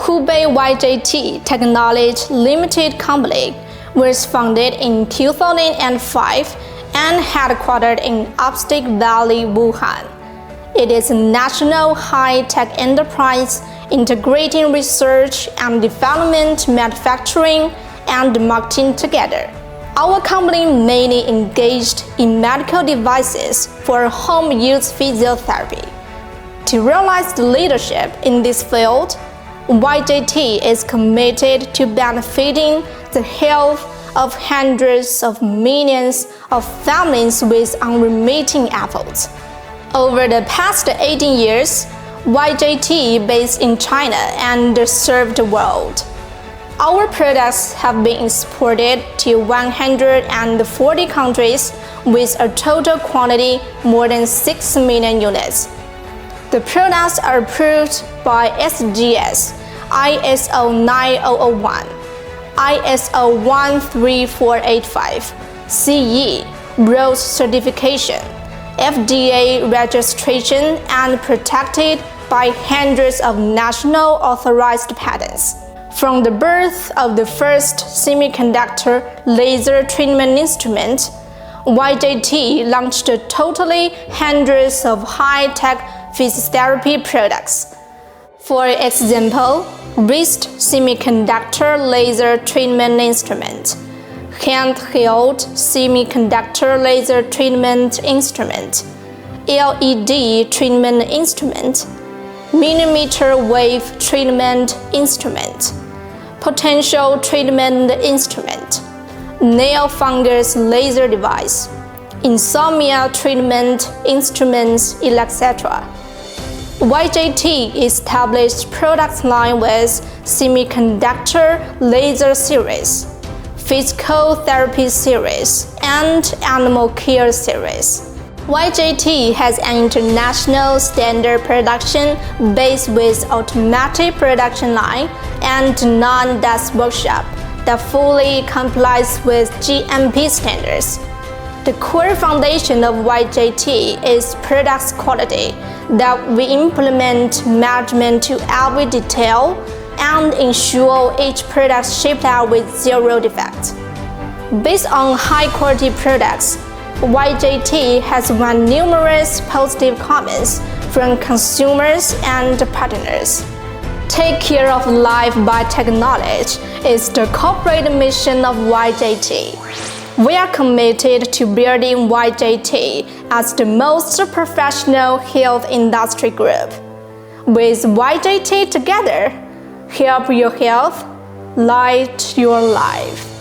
Hubei YJT Technology Limited Company was founded in 2005 and headquartered in Upstate Valley, Wuhan. It is a national high-tech enterprise integrating research and development, manufacturing, and marketing together. Our company mainly engaged in medical devices for home use physiotherapy. To realize the leadership in this field, YJT is committed to benefiting the health of hundreds of millions of families with unremitting efforts. Over the past 18 years, YJT based in China and served the world. Our products have been exported to 140 countries with a total quantity more than 6 million units. The products are approved by SGS, ISO 9001, ISO 13485, CE, RoHS certification, FDA registration, and protected by hundreds of national authorized patents. From the birth of the first semiconductor laser treatment instrument, YJT launched totally hundreds of high-tech physiotherapy products. For example, wrist semiconductor laser treatment instrument, handheld semiconductor laser treatment instrument, LED treatment instrument, millimeter wave treatment instrument, potential treatment instrument, nail fungus laser device, insomnia treatment instruments, etc. YJT established product line with semiconductor laser series, physical therapy series, and animal care series. YJT has an international standard production base with automatic production line and non-dust workshop that fully complies with GMP standards. The core foundation of YJT is product quality that we implement management to every detail and ensure each product shipped out with zero defect. Based on high-quality products, YJT has won numerous positive comments from consumers and partners. Take care of life by technology is the corporate mission of YJT. We are committed to building YJT as the most professional health industry group. With YJT together, help your health, light your life.